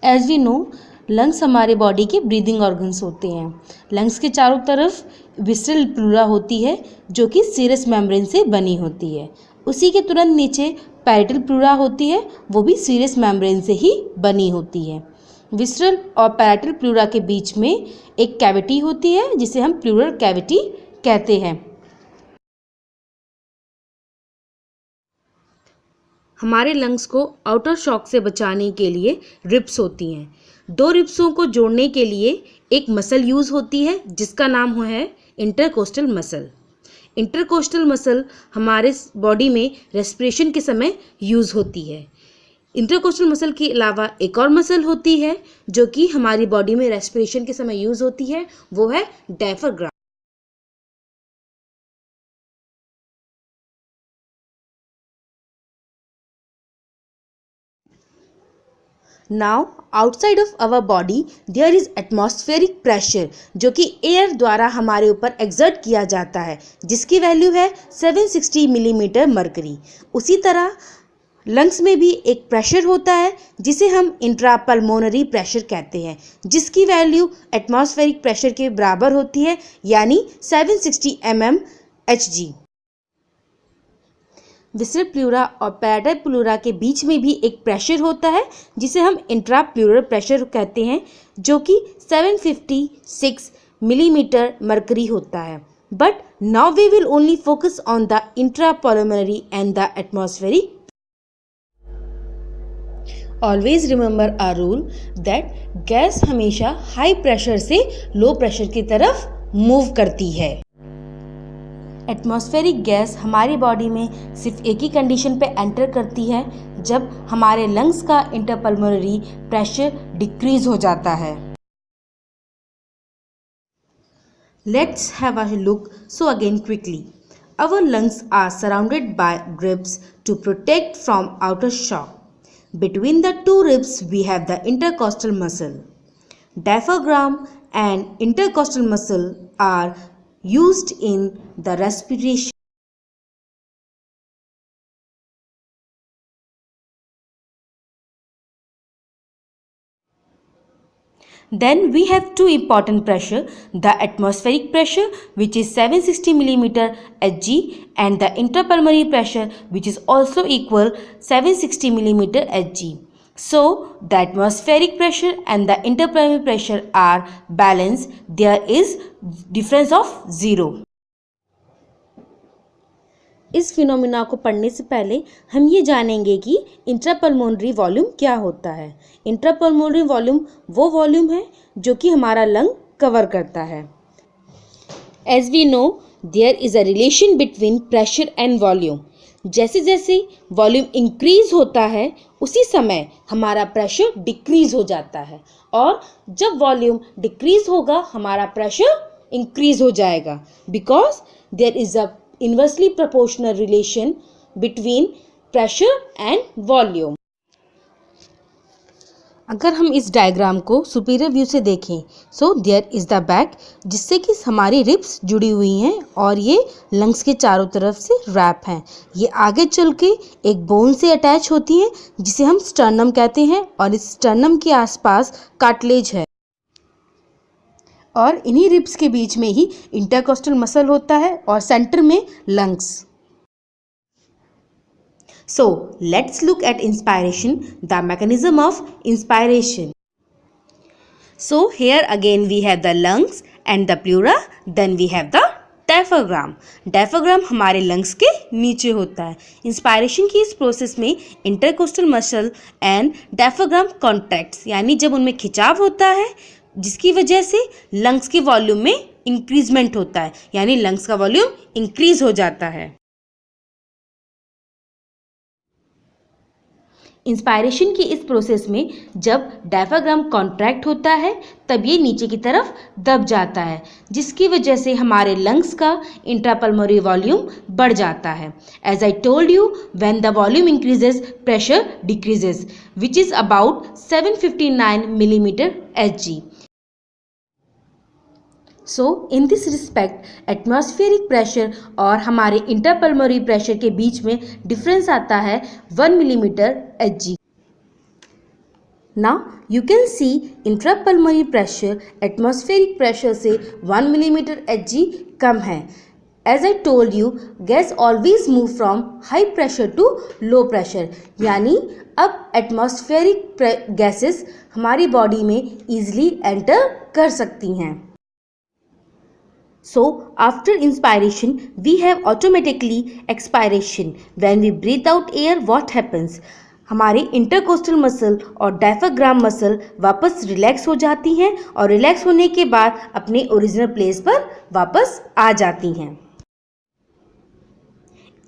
As we no, lungs हमारे body के breathing organs होते हैं। लंग्स के चारों तरफ विसरल प्लूरा होती है जो कि सीरस मेम्ब्रेन से बनी होती है। उसी के तुरंत नीचे पैरेटल प्लूरा होती है, वो भी सीरस मेम्ब्रेन से ही बनी होती है। विसरल और पैरेटल प्लूरा के बीच में एक कैविटी होती है जिसे हम प्लूरल कैविटी कहते हैं। हमारे लंग्स को आउटर शॉक से बचाने के लिए रिब्स होती हैं। दो रिब्सों को जोड़ने के लिए एक मसल यूज़ होती है जिसका नाम है इंटरकोस्टल मसल। इंटरकोस्टल मसल हमारे बॉडी में रेस्पिरेशन के समय यूज़ होती है। इंटरकोस्टल मसल के अलावा एक और मसल होती है जो कि हमारी बॉडी में रेस्पिरेशन के समय यूज़ होती है, वो है diaphragm. Now outside of our body there is atmospheric pressure जो कि एयर द्वारा हमारे ऊपर एक्सर्ट किया जाता है, जिसकी वैल्यू है 760 मिलीमीटर मरकरी। उसी तरह लंग्स में भी एक प्रेशर होता है जिसे हम इंट्रापल्मोनरी प्रेशर कहते हैं, जिसकी वैल्यू एटमॉस्फेरिक प्रेशर के बराबर होती है, यानी 760 mmHg। विसरल प्लूरा और पैरेटल प्लूरा के बीच में भी एक प्रेशर होता है जिसे हम इंट्राप्लूरल प्रेशर कहते हैं, जो कि 756 मिलीमीटर मरकरी होता है। But now we will only focus on the intrapulmonary and the atmospheric. Always remember our rule that gas हमेशा हाई प्रेशर से लो प्रेशर की तरफ मूव करती है। एटमॉस्फेरिक गैस हमारी बॉडी में सिर्फ एक ही कंडीशन पे एंटर करती है, जब हमारे लंग्स का इंटरपल्मोनरी प्रेशर डिक्रीज हो जाता है। Let's have a look so again quickly. Our lungs are surrounded by ribs to protect from outer shock. Between the two ribs we have the intercostal muscle. Diaphragm and intercostal muscle are used in the respiration. Then we have two important pressure, the atmospheric pressure which is 760 millimeter Hg and the interpulmonary pressure which is also equal 760 millimeter Hg. So the atmospheric pressure and the interpulmonary pressure are balanced. There is difference of 0. इस phenomena को पढ़ने से पहले हम ये जानेंगे कि intrapulmonary volume क्या होता है। इंट्रापल्मोनरी वॉल्यूम वो वॉल्यूम है जो कि हमारा लंग कवर करता है। As we know there is a relation between pressure and volume. जैसे जैसे वॉल्यूम इंक्रीज होता है उसी समय हमारा प्रेशर डिक्रीज हो जाता है, और जब वॉल्यूम डिक्रीज होगा हमारा प्रेशर इंक्रीज हो जाएगा, because there is a inversely proportional relation between pressure and volume. अगर हम इस डायग्राम को सुपीरियर व्यू से देखें, so there is the back, जिससे कि हमारी रिब्स जुड़ी हुई हैं और ये लंग्स के चारों तरफ से रैप हैं। ये आगे चल के एक बोन से अटैच होती हैं जिसे हम स्टर्नम कहते हैं, और इस स्टर्नम के आसपास कार्टिलेज है, और इन्हीं रिब्स के बीच में ही इंटरकोस्टल मसल होता है और सेंटर में lungs. So let's look at inspiration, the mechanism of inspiration. So here again we have the lungs and the pleura, then we have the diaphragm. Diaphragm हमारे लंग्स के नीचे होता है। इंस्पायरेशन की इस प्रोसेस में intercostal muscle and diaphragm contracts, यानी जब उनमें खिंचाव होता है जिसकी वजह से लंग्स के वॉल्यूम में इंक्रीजमेंट होता है, यानी लंग्स का वॉल्यूम इंक्रीज हो जाता है। इंस्पायरेशन की इस प्रोसेस में जब डायफ्राम कॉन्ट्रैक्ट होता है तब ये नीचे की तरफ दब जाता है, जिसकी वजह से हमारे लंग्स का इंट्रापल्मोनरी वॉल्यूम बढ़ जाता है। As I told you, when the volume increases pressure decreases, which is about 759 millimetre Hg. So in this respect atmospheric pressure और हमारे इंटरपल्मोनरी प्रेशर के बीच में डिफरेंस आता है 1 millimetre Hg। Now you can see intrapulmonary pressure atmospheric pressure से 1 millimeter Hg कम है. As I told you, gas always move from high pressure to low pressure. यानी अब atmospheric gases हमारी बॉडी में easily enter कर सकती हैं. So after inspiration we have automatically expiration. When we breathe out air, what happens? हमारे intercostal muscle और diaphragm muscle वापस रिलैक्स हो जाती हैं और रिलैक्स होने के बाद अपने ओरिजिनल प्लेस पर वापस आ जाती हैं.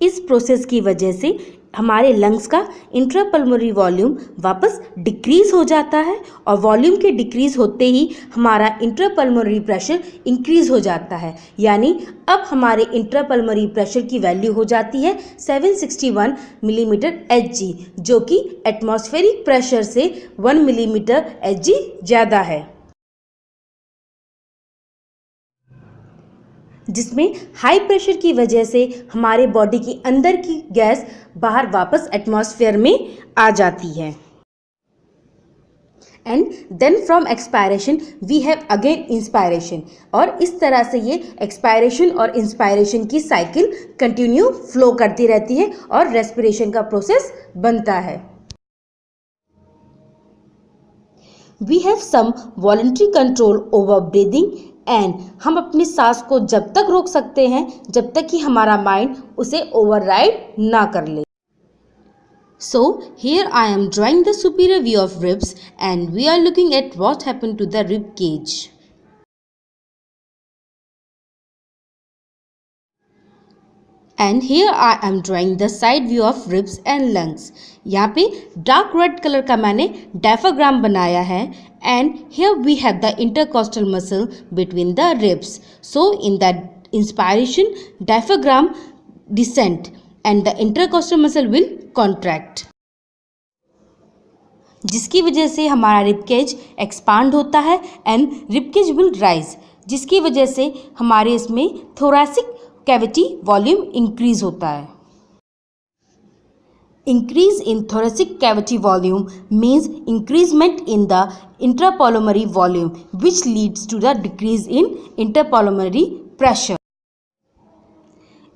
इस प्रोसेस की वजह से हमारे लंग्स का इंट्रापल्मोनरी वॉल्यूम वापस डिक्रीज हो जाता है और वॉल्यूम के डिक्रीज होते ही हमारा इंट्रापल्मोनरी प्रेशर इंक्रीज हो जाता है. यानी अब हमारे इंट्रापल्मोनरी प्रेशर की वैल्यू हो जाती है 761 मिलीमीटर Hg, जो कि एटमॉस्फेरिक प्रेशर से 1 मिलीमीटर Hg ज़्यादा है, जिसमें हाई प्रेशर की वजह से हमारे बॉडी के अंदर की गैस बाहर वापस एटमॉस्फेयर में आ जाती है. And then from expiration we have again inspiration. और इस तरह से ये एक्सपायरेशन और इंस्पायरेशन की साइकिल कंटिन्यू फ्लो करती रहती है और रेस्पिरेशन का प्रोसेस बनता है. We have some voluntary control over breathing and हम अपनी सांस को जब तक रोक सकते हैं जब तक कि हमारा माइंड उसे ओवरराइड ना कर ले. So here I am drawing the superior view of ribs and we are looking at what happened to the rib cage. And here I am drawing the side view of ribs and lungs. यहाँ पे dark red colour का मैंने diaphragm बनाया है and here we have the intercostal muscle between the ribs. So in that inspiration diaphragm descend and the intercostal muscle will contract, जिसकी वजह से हमारा रिब केज एक्सपांड होता है and rib cage will rise, जिसकी वजह से हमारे इसमें थोरैसिक कैविटी वॉल्यूम इंक्रीज होता है. Increase in thoracic cavity volume means increasement in the intrapulmonary volume, which leads to the decrease in interpulmonary pressure.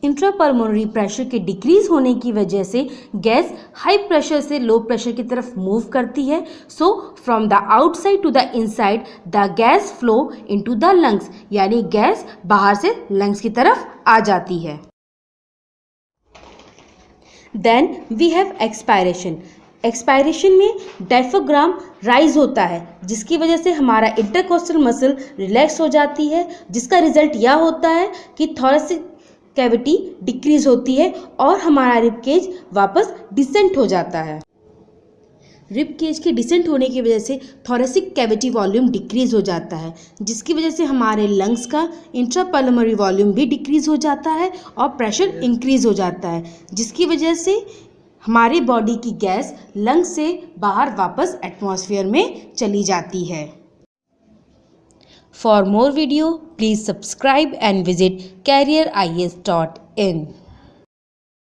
Intrapulmonary pressure के डिक्रीज होने की वजह से गैस हाई प्रेशर से लो प्रेशर की तरफ मूव करती है. So from the outside to the inside the gas flow into the lungs, यानी गैस बाहर से लंग्स की तरफ आ जाती है. Then we have expiration. Expiration में डायफ्राम राइज होता है, जिसकी वजह से हमारा इंटरकोस्टल मसल रिलैक्स हो जाती है, जिसका रिजल्ट यह होता है कि थोरैसिक कैविटी डिक्रीज होती है और हमारा रिब केज वापस डिसेंट हो जाता है. रिब केज के डिसेंट होने की वजह से थोरैसिक कैविटी वॉल्यूम डिक्रीज हो जाता है, जिसकी वजह से हमारे लंग्स का इंट्रापल्मोनरी वॉल्यूम भी डिक्रीज हो जाता है और प्रेशर इंक्रीज हो जाता है, जिसकी वजह से हमारी बॉडी की गैस लंग्स से बाहर वापस एटमॉस्फेयर में चली जाती है. For more video, please subscribe and visit careerias.in.